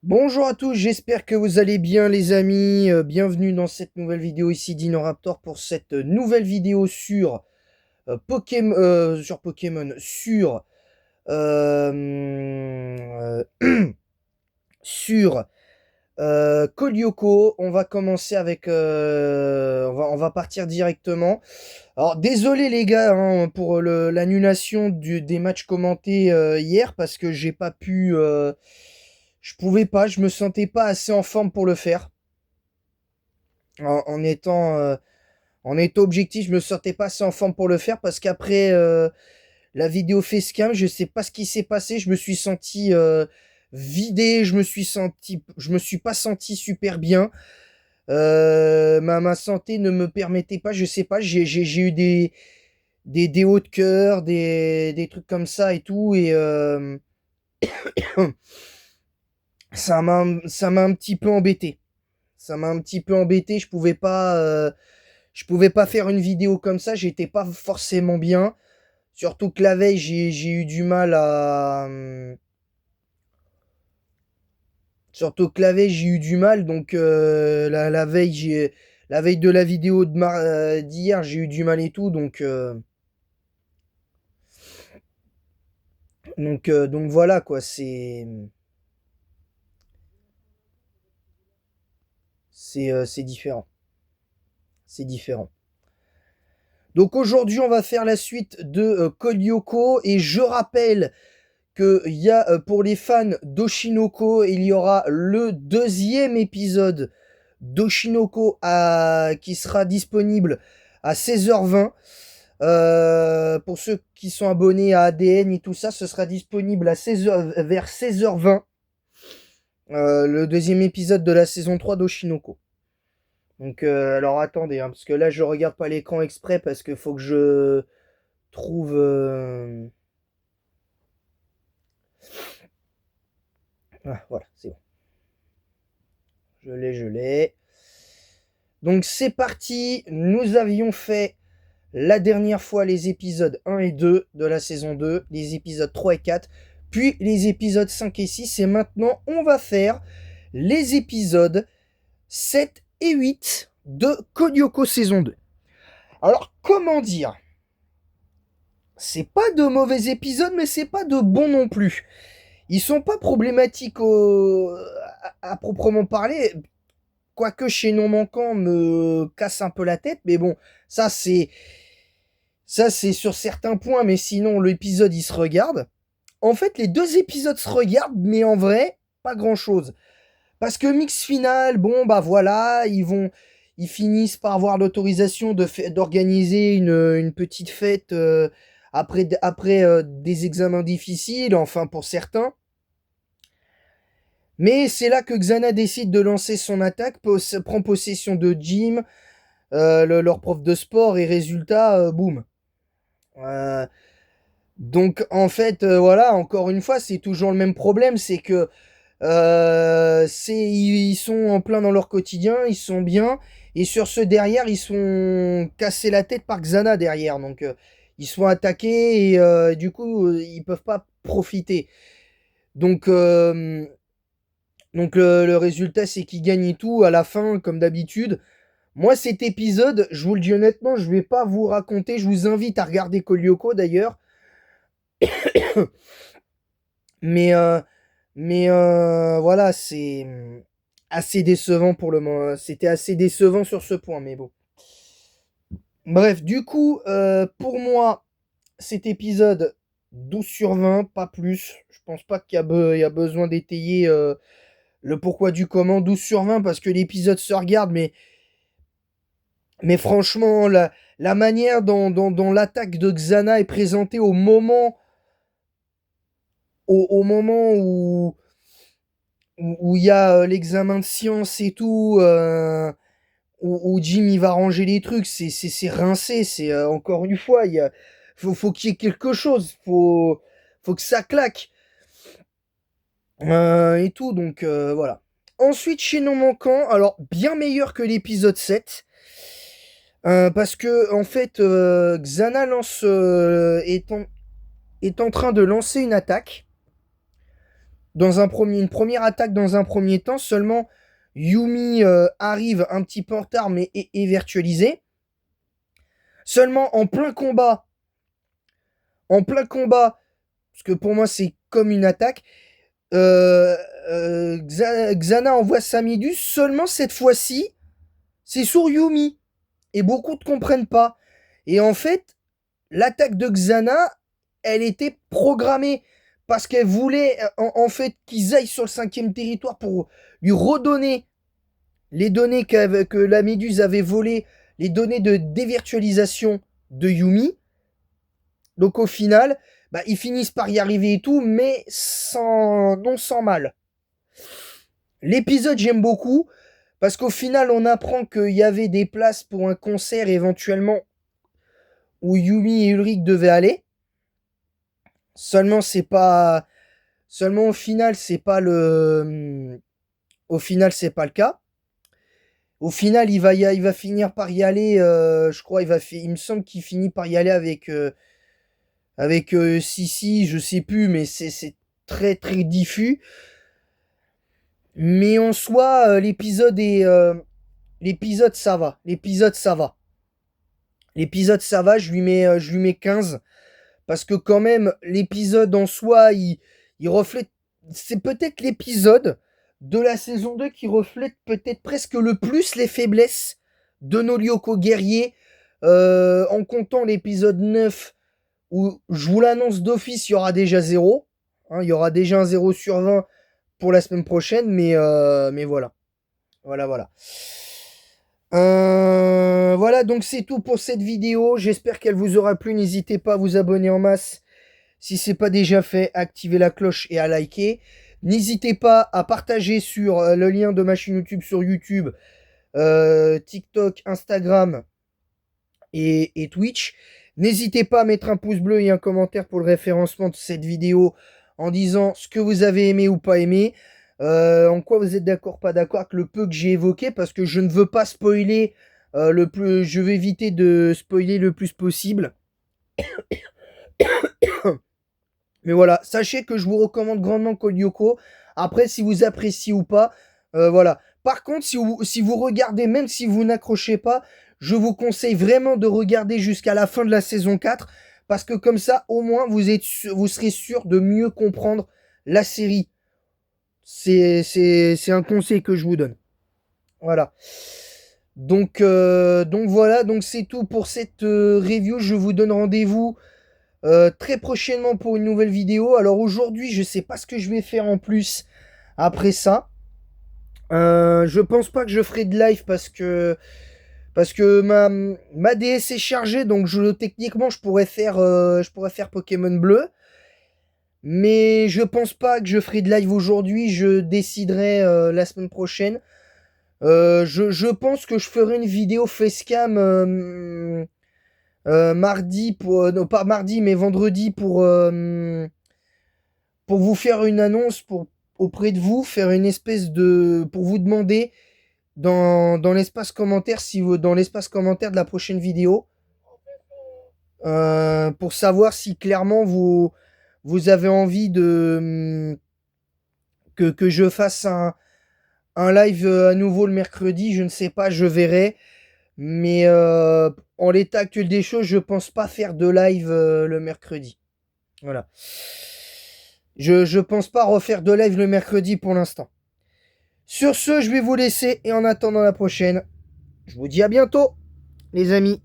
Bonjour à tous, j'espère que vous allez bien les amis. Bienvenue dans cette nouvelle vidéo ici d'Inoraptor pour cette nouvelle vidéo sur Pokémon, sur Kolyoko. On va commencer avec, on va partir directement. Alors désolé les gars hein, pour l'annulation des matchs commentés hier parce que j'ai pas pu, je pouvais pas, je me sentais pas assez en forme pour le faire. En étant, en étant objectif, je me sentais pas assez en forme pour le faire parce qu'après la vidéo facecam, je sais pas ce qui s'est passé, je me suis senti vidé, je me suis pas senti super bien. Ma santé ne me permettait pas, je sais pas, j'ai eu des hauts de cœur, des trucs comme ça et tout, et ça m'a un petit peu embêté. Ça m'a un petit peu embêté, je pouvais pas faire une vidéo comme ça, j'étais pas forcément bien. Surtout que la veille, j'ai eu du mal à. Surtout que la veille, j'ai eu du mal. Donc, la veille, la veille de la vidéo d'hier, j'ai eu du mal et tout. Donc voilà, quoi. C'est différent. C'est différent. Donc aujourd'hui, on va faire la suite de Kolyoko. Et je rappelle qu'il y a pour les fans d'Oshinoko, il y aura le deuxième épisode d'Oshinoko qui sera disponible à 16h20. Pour ceux qui sont abonnés à ADN et tout ça, ce sera disponible à 16h, vers 16h20. Le deuxième épisode de la saison 3 d'Oshinoko. Donc, alors attendez, hein, parce que là je regarde pas l'écran exprès parce qu'il faut que je trouve. Ah, voilà, c'est bon. Je l'ai. Donc c'est parti. Nous avions fait la dernière fois les épisodes 1 et 2 de la saison 2, les épisodes 3 et 4, puis les épisodes 5 et 6. Et maintenant, on va faire les épisodes 7 et 8 de Kolyoko saison 2. Alors, comment dire? C'est pas de mauvais épisodes, mais c'est pas de bons non plus. Ils sont pas problématiques à proprement parler, quoique chez Non Manquant me casse un peu la tête, mais bon, ça c'est ça c'est sur certains points, mais sinon l'épisode il se regarde. En fait, les deux épisodes se regardent, mais en vrai, pas grand chose. Parce que mix final, bon bah voilà, ils finissent par avoir l'autorisation d'organiser une petite fête après des examens difficiles, enfin pour certains. Mais c'est là que Xana décide de lancer son attaque, prend possession de Jim, leur prof de sport, et résultat, boum. Euh, donc en fait, voilà, encore une fois, c'est toujours le même problème, c'est que ils sont en plein dans leur quotidien, ils sont bien, et sur ceux derrière, ils sont cassés la tête par Xana derrière, donc ils sont attaqués, et du coup, ils peuvent pas profiter. Donc, le résultat, c'est qu'ils gagnent tout à la fin, comme d'habitude. Moi, cet épisode, je vous le dis honnêtement, je vais pas vous raconter. Je vous invite à regarder Kolyoko d'ailleurs. Mais, voilà, c'est assez décevant pour le moment. C'était assez décevant sur ce point, mais bon. Bref, du coup, pour moi, cet épisode 12 sur 20, pas plus. Je pense pas il y a besoin d'étayer le pourquoi du comment 12 sur 20 parce que l'épisode se regarde, mais franchement, la manière dont l'attaque de Xana est présentée au moment où il y a l'examen de science et tout, où Jim il va ranger les trucs, c'est rincé, c'est encore une fois, faut qu'il y ait quelque chose, faut que ça claque et tout, donc voilà. Ensuite, chez Non Manquant, alors bien meilleur que l'épisode 7. Parce que en fait, Xana est en train de lancer une attaque. une première attaque dans un premier temps. Seulement, Yumi arrive un petit peu en retard, mais est virtualisé. Seulement, en plein combat, parce que pour moi, c'est comme une attaque, Xana envoie sa Méduse. Seulement, cette fois-ci, c'est sur Yumi. Et beaucoup ne comprennent pas. Et en fait, l'attaque de Xana, elle était programmée parce qu'elle voulait en fait qu'ils aillent sur le 5e territoire pour lui redonner les données que la Méduse avait volées, les données de dévirtualisation de Yumi. Donc au final, bah, ils finissent par y arriver et tout, mais non sans mal. L'épisode, j'aime beaucoup, parce qu'au final, on apprend qu'il y avait des places pour un concert éventuellement où Yumi et Ulrich devaient aller. Seulement, c'est pas. Seulement, au final, c'est pas le. Au final, c'est pas le cas. Au final, il va finir par y aller. Je crois, il me semble qu'il finit par y aller avec Sissi, je sais plus, mais c'est très très diffus. Mais en soi, l'épisode ça va. L'épisode ça va. L'épisode ça va, je lui mets 15. Parce que quand même, l'épisode en soi, il reflète. C'est peut-être l'épisode de la saison 2 qui reflète peut-être presque le plus les faiblesses de nos Lyoko guerriers. En comptant l'épisode 9, où je vous l'annonce d'office, il y aura déjà 0. Hein, il y aura déjà un 0 sur 20 pour la semaine prochaine, mais voilà. Voilà. Voilà, donc c'est tout pour cette vidéo. J'espère qu'elle vous aura plu. N'hésitez pas à vous abonner en masse. Si ce n'est pas déjà fait, activez la cloche et à liker. N'hésitez pas à partager sur le lien de ma chaîne YouTube sur YouTube, TikTok, Instagram et Twitch. N'hésitez pas à mettre un pouce bleu et un commentaire pour le référencement de cette vidéo en disant ce que vous avez aimé ou pas aimé. En quoi vous êtes d'accord, pas d'accord avec le peu que j'ai évoqué, parce que je ne veux pas spoiler je vais éviter de spoiler le plus possible. Mais voilà, sachez que je vous recommande grandement Code Lyoko. Après, si vous appréciez ou pas, voilà. Par contre, si vous regardez, même si vous n'accrochez pas, je vous conseille vraiment de regarder jusqu'à la fin de la saison 4, parce que comme ça, au moins, vous serez sûr de mieux comprendre la série. C'est un conseil que je vous donne. Voilà. Donc voilà, donc c'est tout pour cette review. Je vous donne rendez-vous très prochainement pour une nouvelle vidéo. Alors aujourd'hui, je sais pas ce que je vais faire en plus après ça. Je pense pas que je ferai de live parce que ma DS est chargée, donc techniquement je pourrais faire Pokémon Bleu. Mais je pense pas que je ferai de live aujourd'hui. Je déciderai la semaine prochaine. Je pense que je ferai une vidéo facecam mardi non pas mardi mais vendredi pour vous faire une annonce auprès de vous, faire une espèce pour vous demander dans l'espace commentaire dans l'espace commentaire de la prochaine vidéo pour savoir si clairement vous avez envie que je fasse un live à nouveau le mercredi. Je ne sais pas, je verrai. Mais en l'état actuel des choses, je pense pas faire de live le mercredi. Voilà. Je pense pas refaire de live le mercredi pour l'instant. Sur ce, je vais vous laisser et en attendant la prochaine, je vous dis à bientôt, les amis.